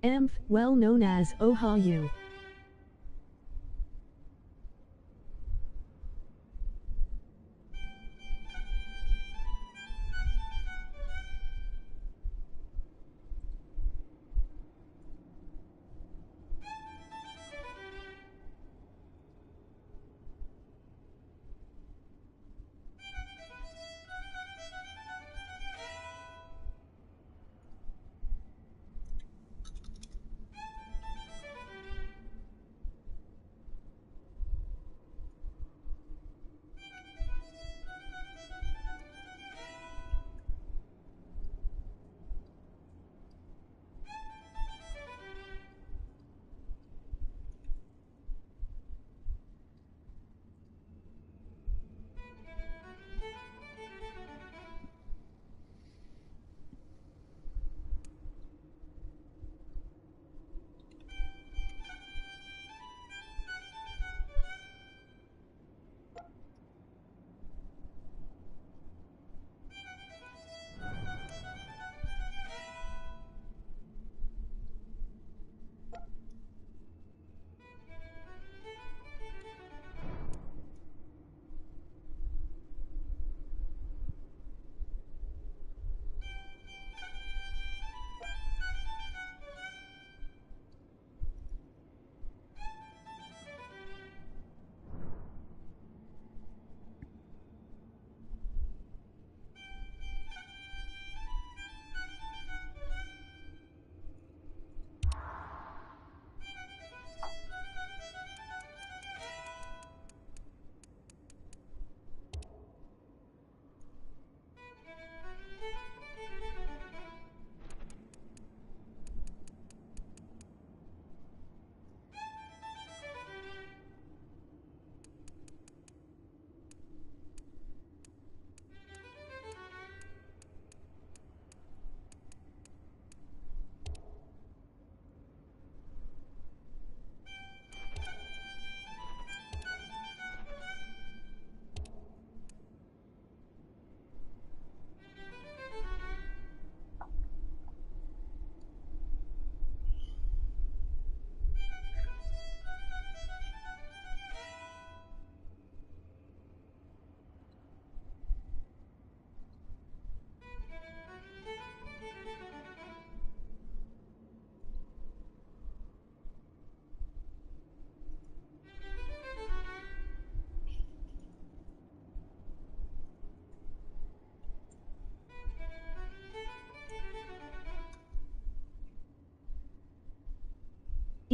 EMF, well known as Ohio.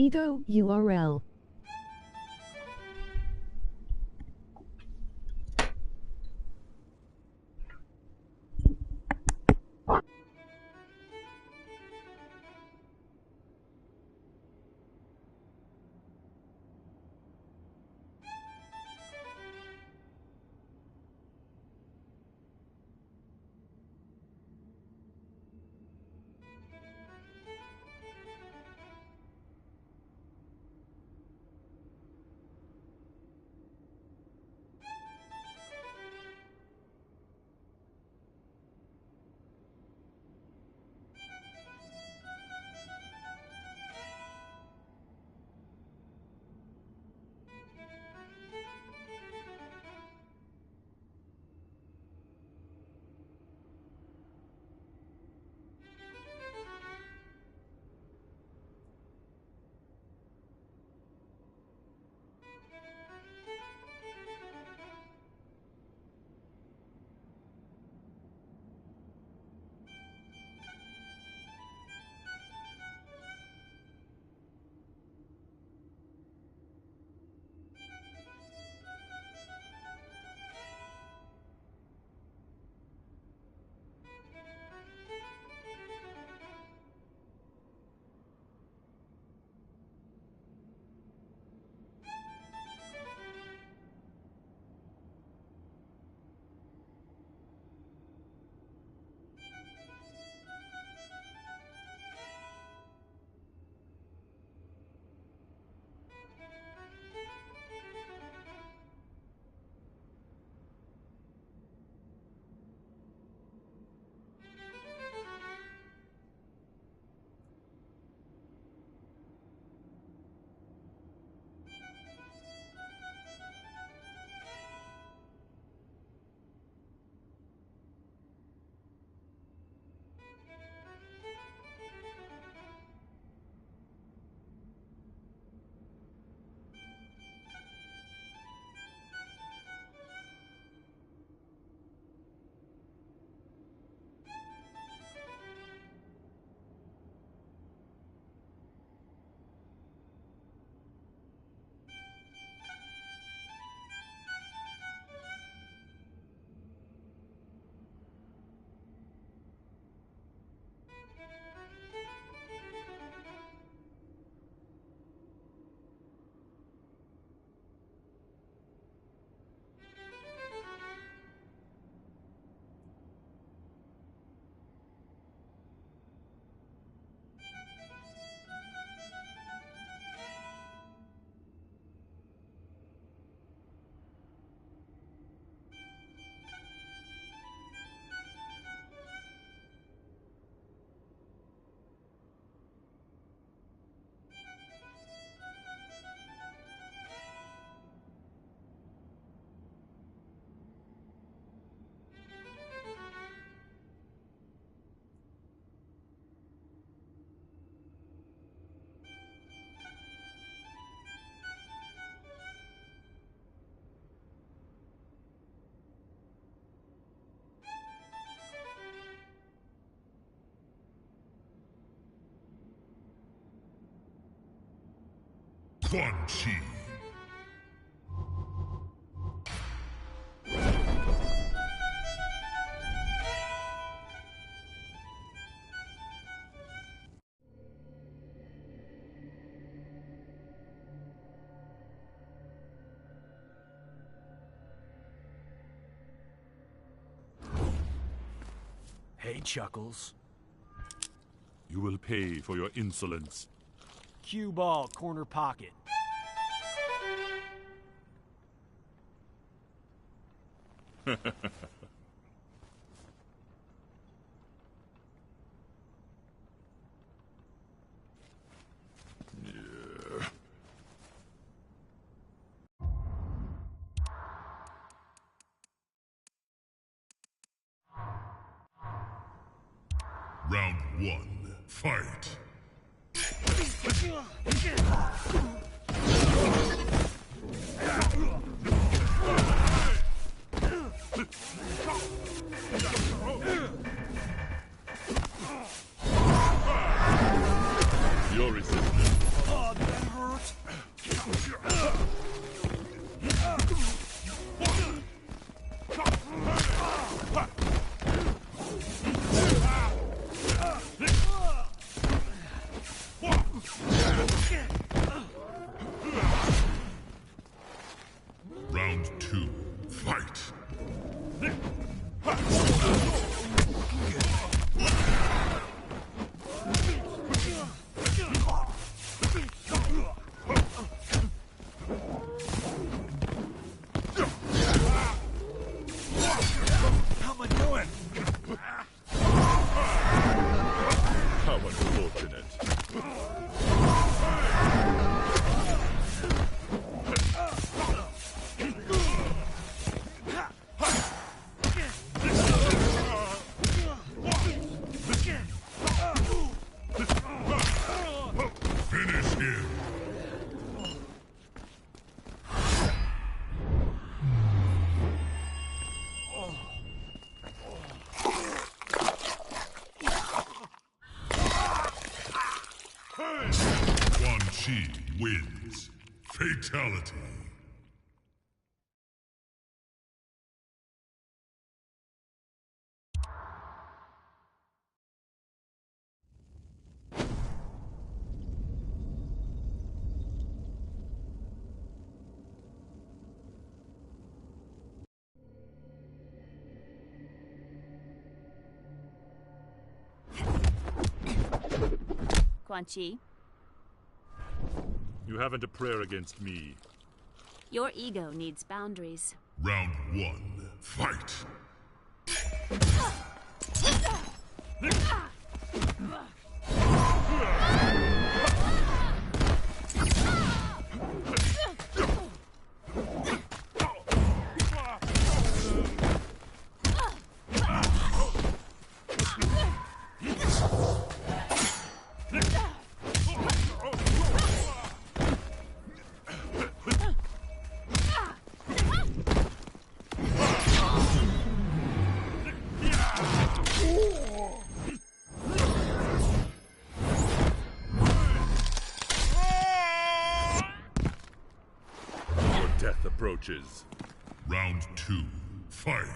Ego URL. Quan Chi. Hey, Chuckles. You will pay for your insolence. Cue ball, corner pocket. Round 1, fight! Your resistance. Oh, that hurt. Round 2, fight! How am I doing? How unfortunate. Finish him! Quan Chi wins. Fatality. Quan Chi, You haven't a prayer against me. your ego needs boundaries. Round 1, fight! Your death approaches. Round 2, fight!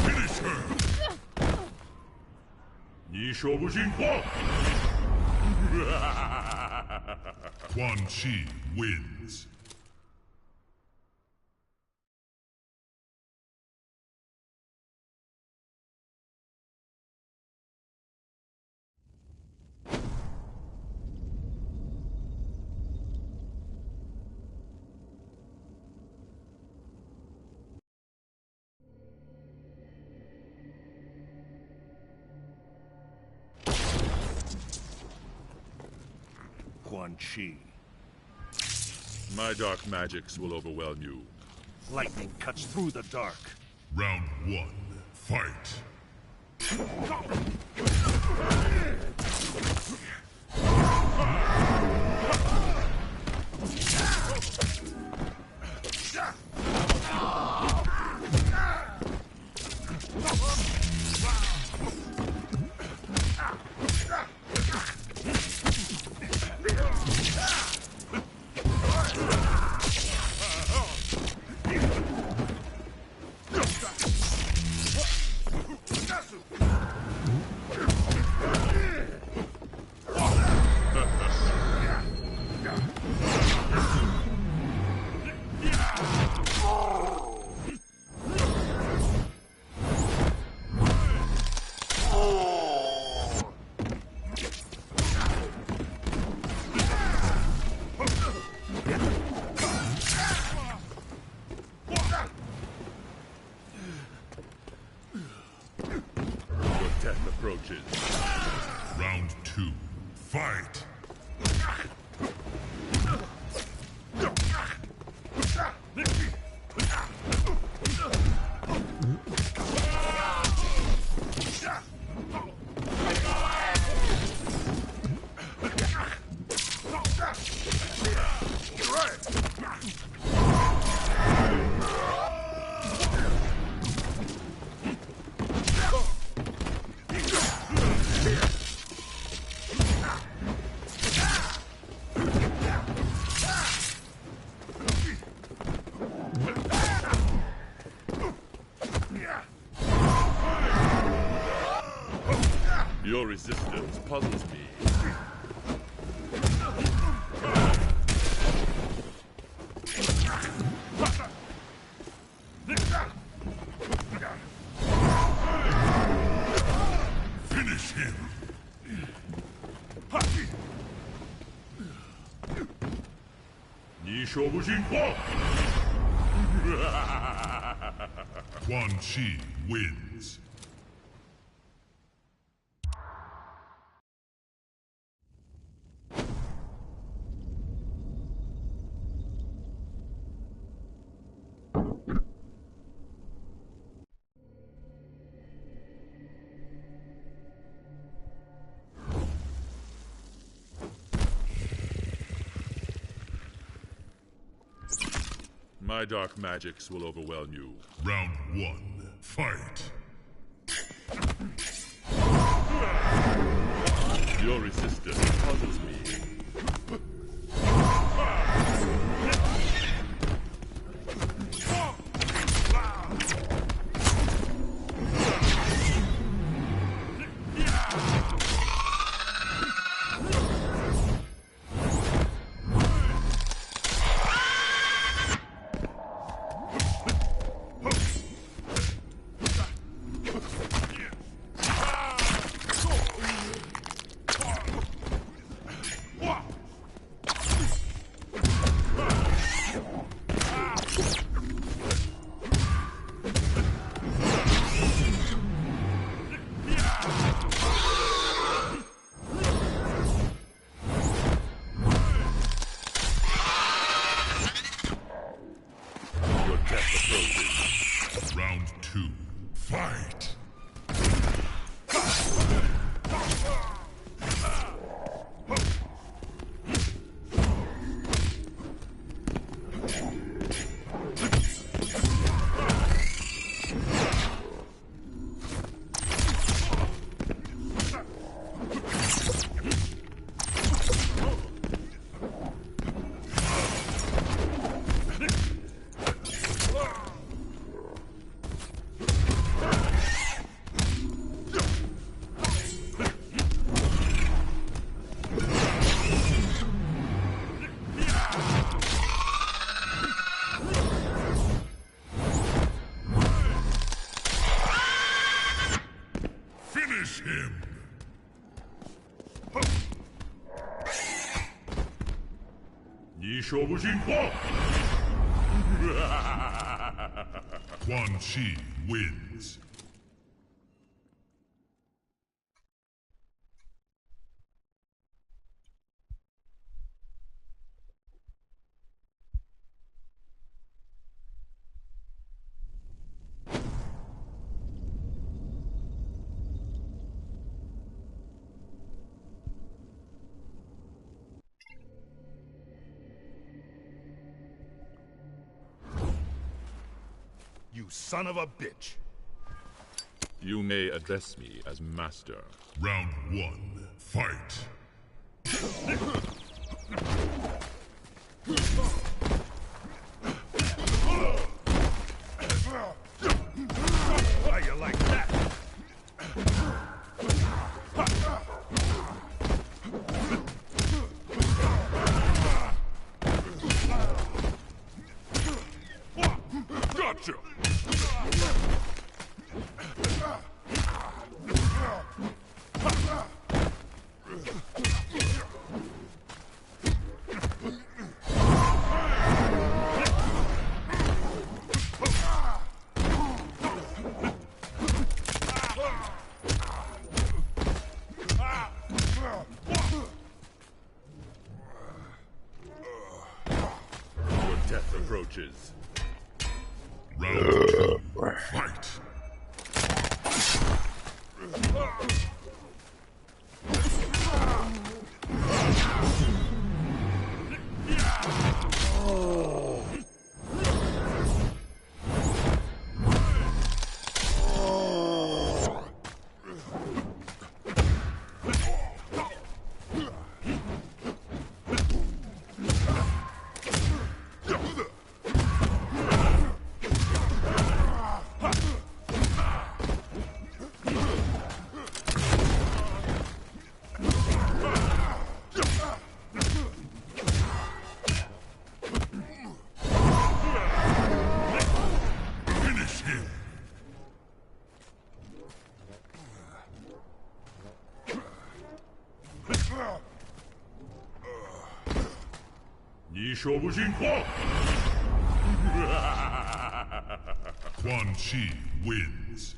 Finish her! 你说不信话。 Quan Chi wins. Quan Chi. My dark magics will overwhelm you. Lightning cuts through the dark. Round 1. Fight. Death approaches. Round 2. Fight. Your resistance puzzles me. Finish him. 你说不进话。Quan Chi wins. My dark magics will overwhelm you. Round 1. Fight. Your resistance puzzles me. Your death approaches. Round 2. Fight. Finish him. Quan Chi wins. son of a bitch! You may address me as master. Round one, fight. How you like that? Gotcha! Your death approaches. Round two, fight. Finish him. 你说不心慌。Quan Chi wins.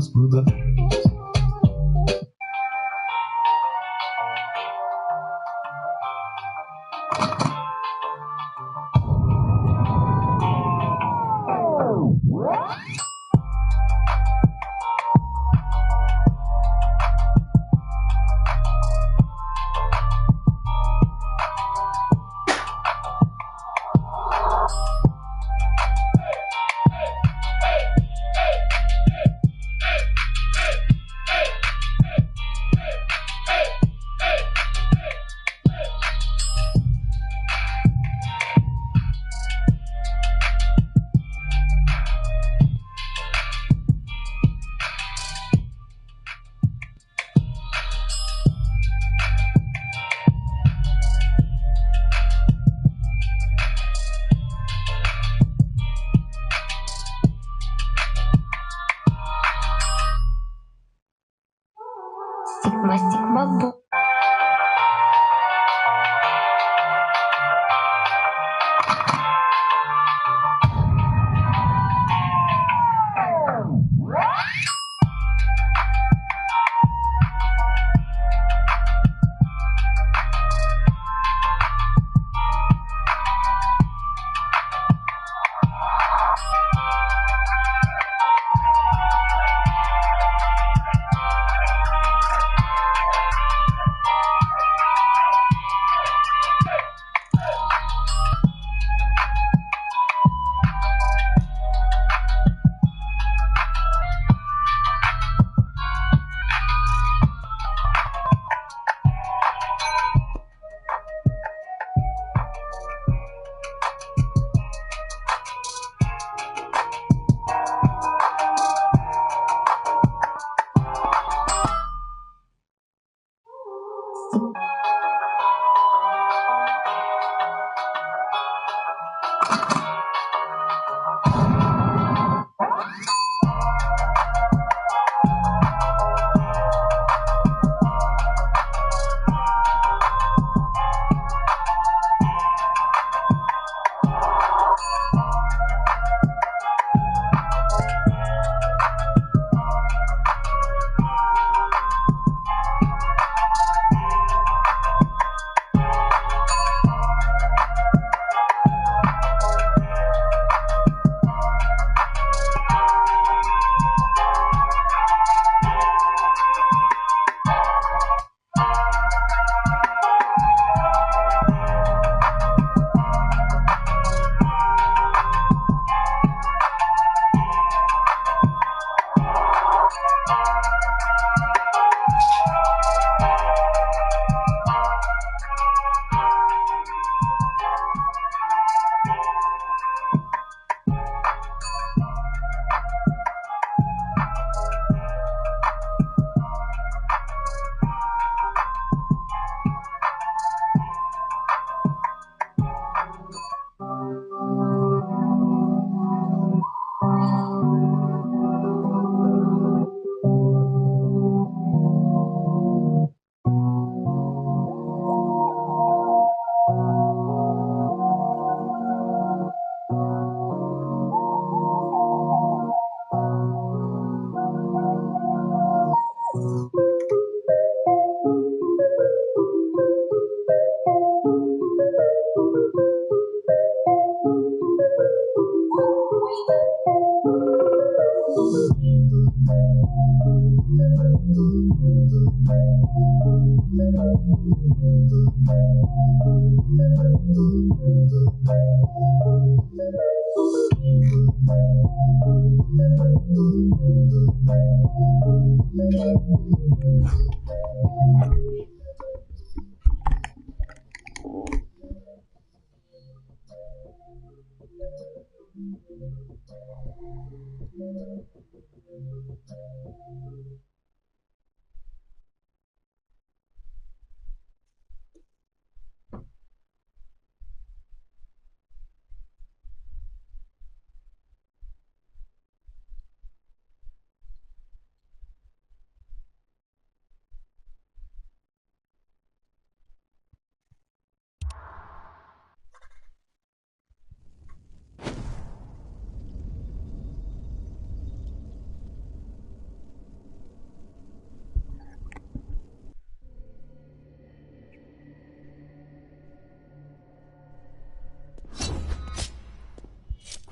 Was, Bruder? Стигма бу.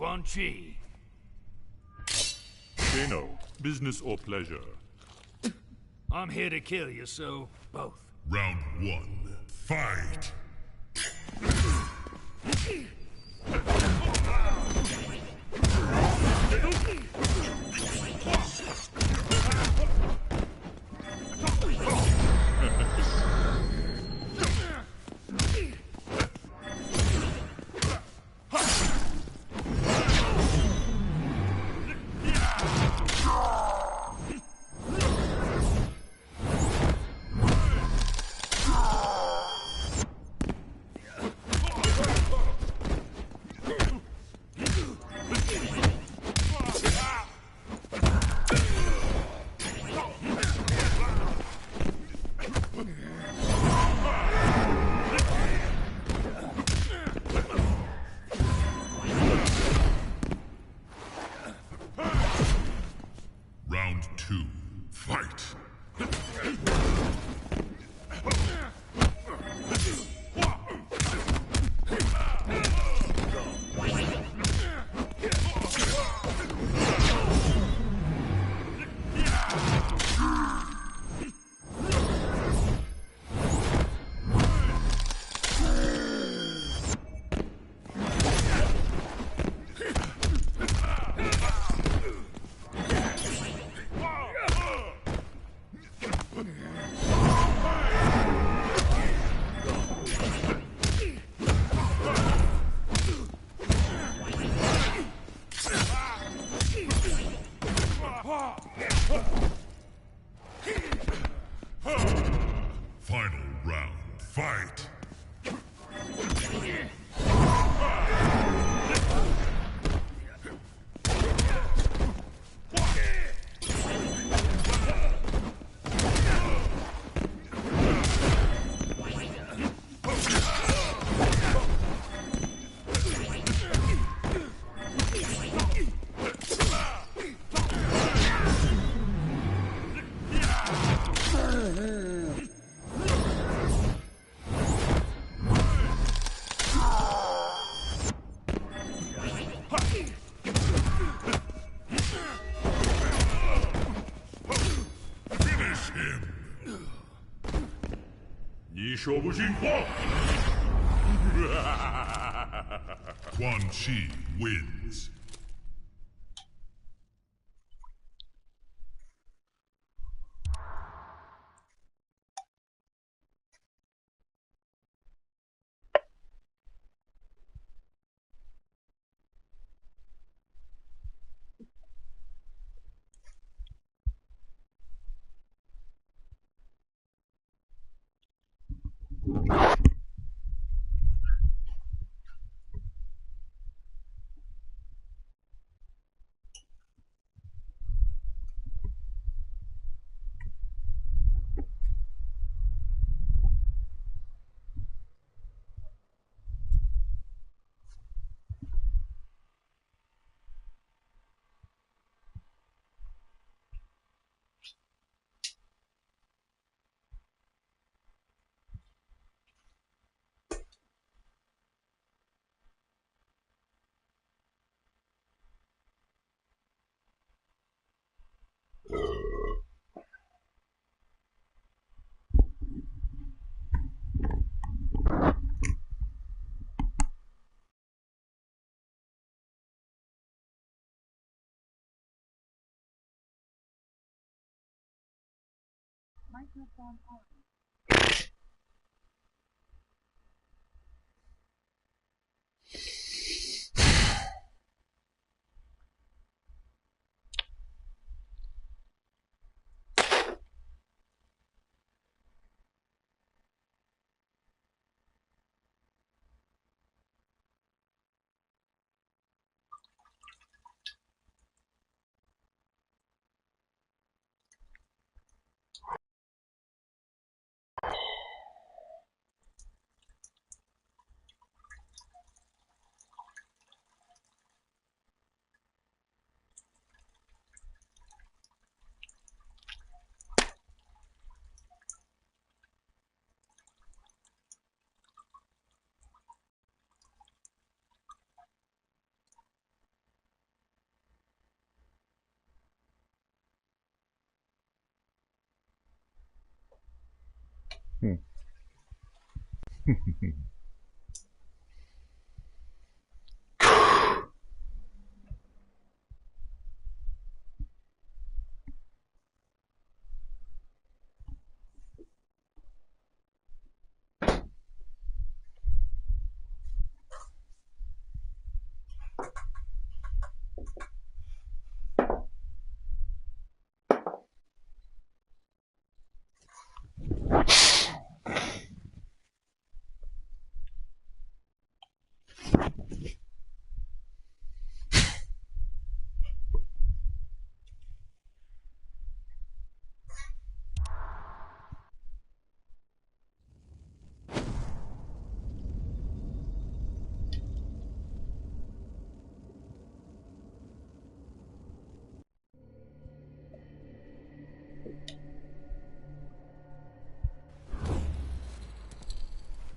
Quan Chi. Kano, business or pleasure? I'm here to kill you, so both. Round one, fight! Round two, fight! Final round, fight! Finish him! 你说不信话 Quan Chi wins.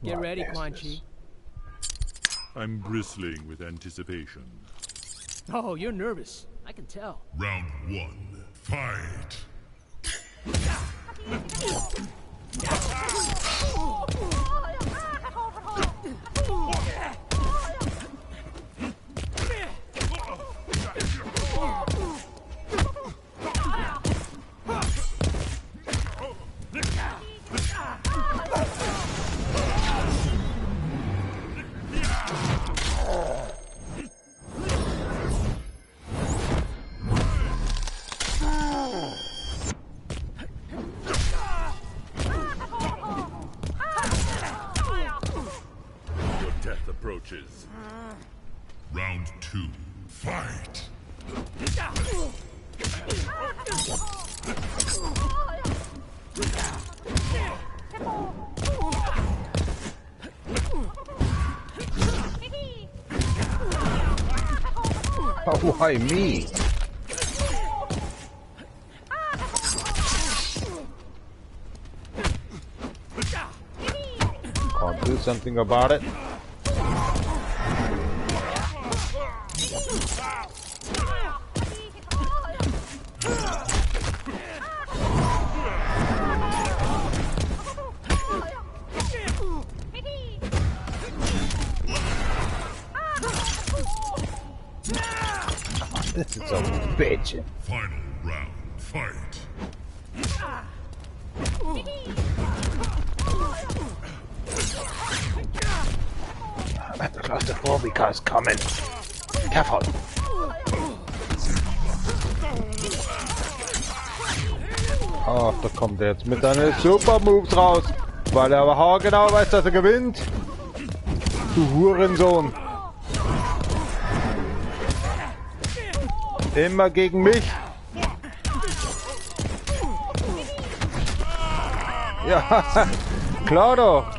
Get ready, Quan Chi. I'm bristling with anticipation. Oh, you're nervous. I can tell. Round 1. Fight! Your death approaches. Round 2. Fight! Oh, why me? Can't do something about it. This is a bitch. Final round. Fight! The claustrophobica is coming. Careful. Ach, da kommt er jetzt mit seinen Super Moves raus, weil er aber haargenau weiß, dass er gewinnt. Du Hurensohn. Immer gegen mich. Ja, klar doch.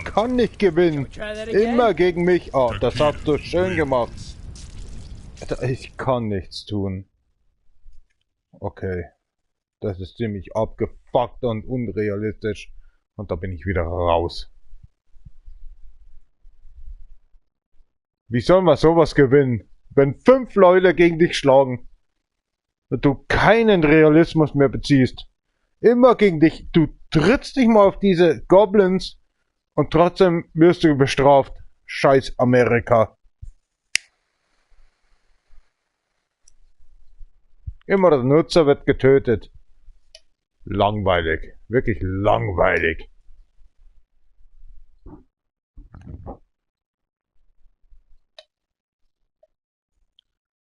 Kann nicht gewinnen. Immer gegen mich. Oh, das hast du schön gemacht. Ich kann nichts tun. Okay. Das ist ziemlich abgefuckt und unrealistisch. Und da bin ich wieder raus. Wie soll man sowas gewinnen, wenn 5 Leute gegen dich schlagen und du keinen Realismus mehr beziehst? Immer gegen dich. Du trittst dich mal auf diese Goblins und trotzdem wirst du bestraft. Scheiß Amerika. Immer der Nutzer wird getötet. Langweilig. Wirklich langweilig.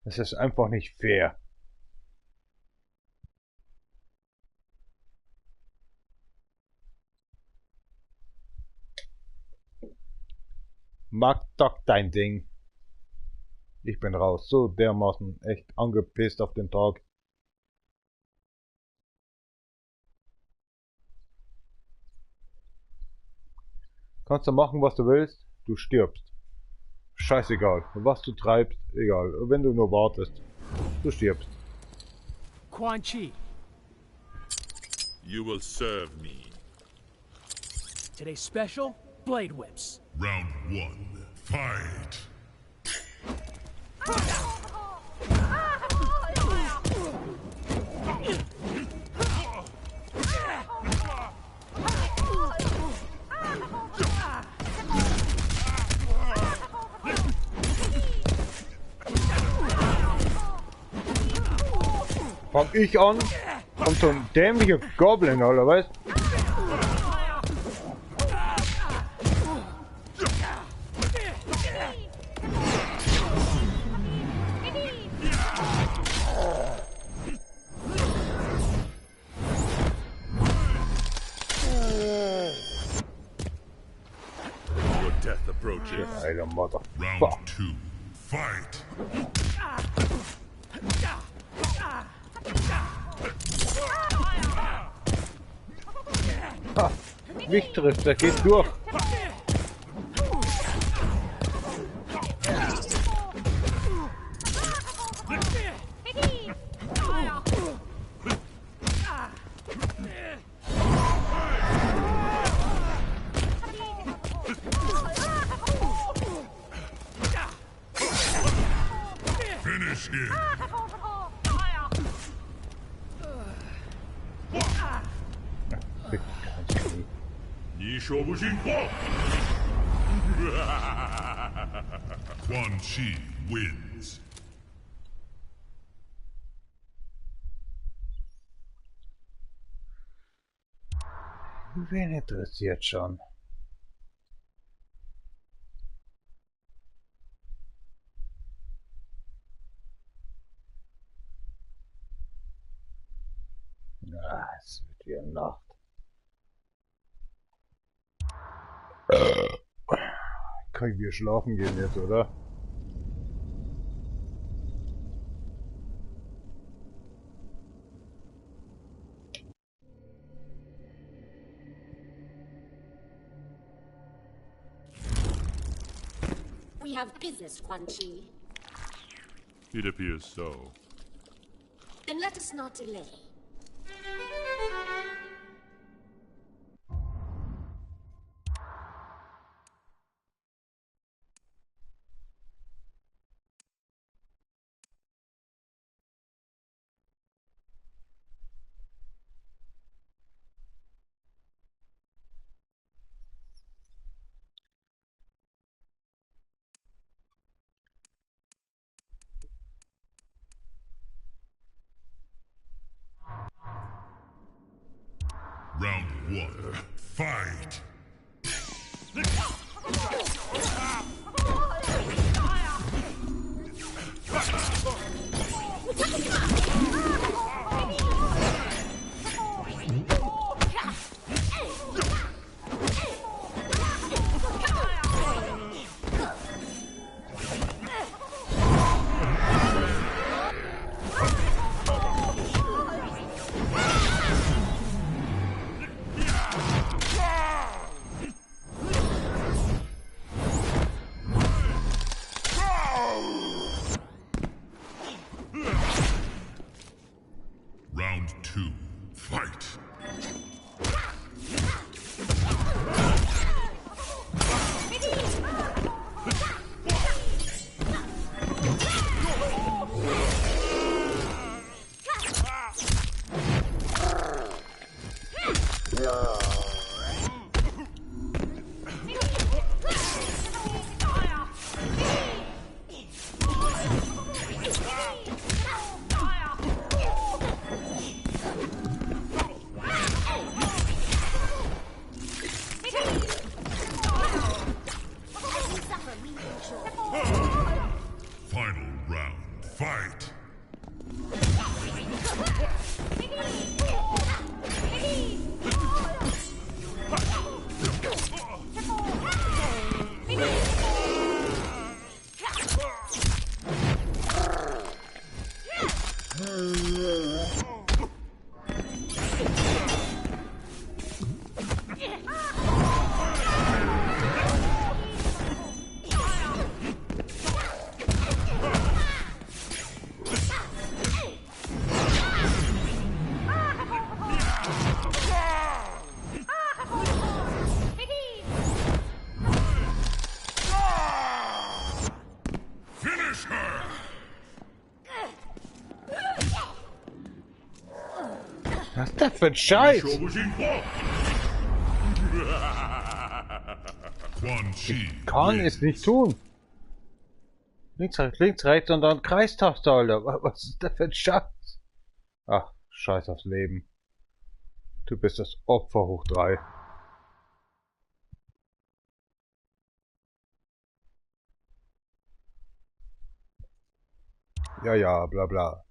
Das ist einfach nicht fair. Mag doch dein Ding. Ich bin raus. So dermaßen echt angepisst auf den Tag. Kannst du machen, was du willst. Du stirbst. Scheißegal. Was du treibst, egal. Wenn du nur wartest. Du stirbst. Quan Chi, You will serve me. today's special, blade whips. Round 1. Fight. Fang ich an? Kommt so ein dämlicher Goblin, oder was? Your death approaches. Alter Mother. Round 2. Fight. Ha, mich trifft, der geht durch. Finish him. 你说不信话。Quan Chi wins. Wen interessiert schon? Na, es wird wieder Nacht. Kann ich wieder schlafen gehen jetzt, oder? We have business, Quan Chi. It appears so. Then let us not delay. Round 1. Fight. Round 2. Fight. Was ist das für ein Scheiß? 说不信话。Quan Chi Kann es nicht tun. Links, rechts und dann Kreistaste, Alter. Was ist das für ein Scheiß? Ach, scheiß aufs Leben. Du bist das Opfer hoch 3. Ja, bla bla.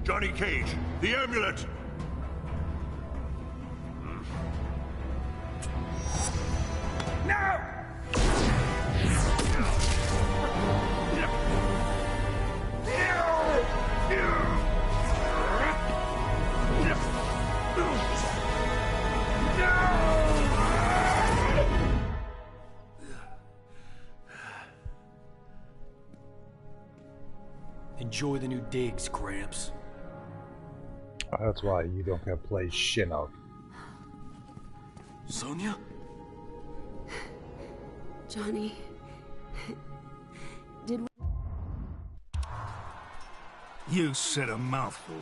Johnny Cage, the amulet! Enjoy the new digs, Gramps. That's why you don't get play shit out. Sonia? Johnny. Did You said a mouthful.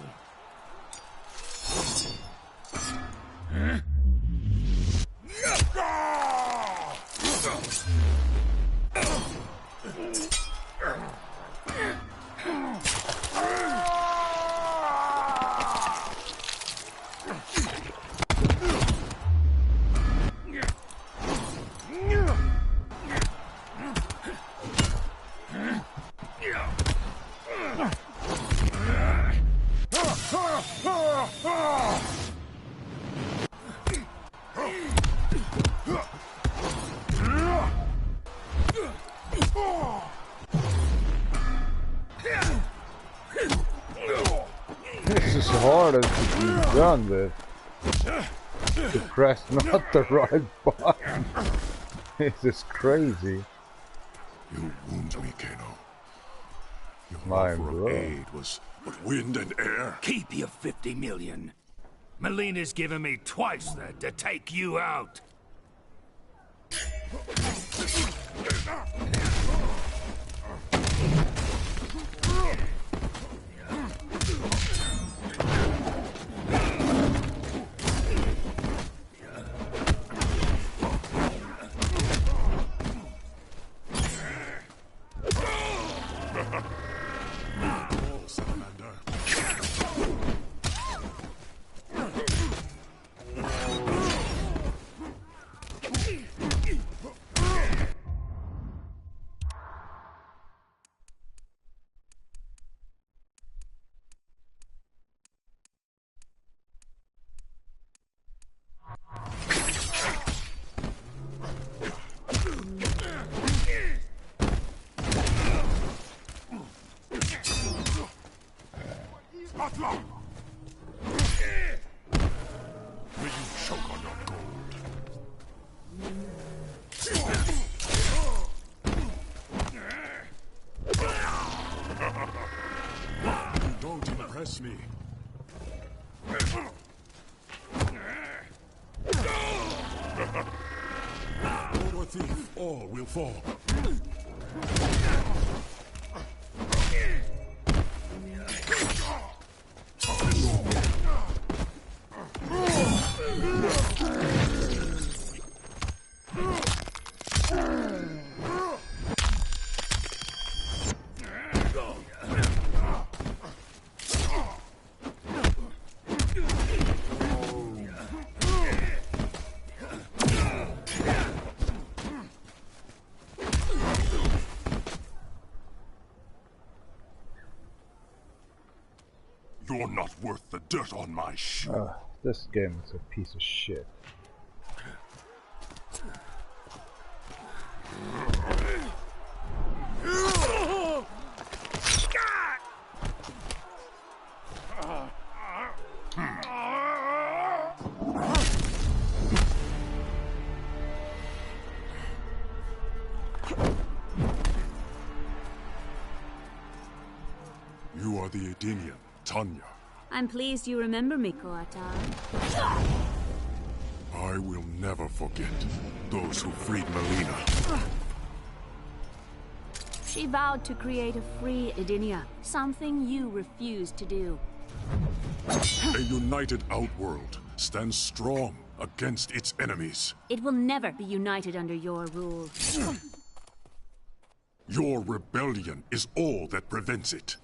This is hard as to be done with. To press not the right button. This is crazy. You wound me, Kano. Your My offer bro. of aid was but wind and air. Keep your 50 million. Melina's given me twice that to take you out. Oh, Salamander. Atla! May you choke on your gold. You don't impress me. Lord or thief, all will fall. You're not worth the dirt on my shoe. This game is a piece of shit. Edenia, Tanya. I'm pleased you remember me, Koatar. I will never forget those who freed Melina. She vowed to create a free Edenia, something you refused to do. A united Outworld stands strong against its enemies. It will never be united under your rule. Your rebellion is all that prevents it.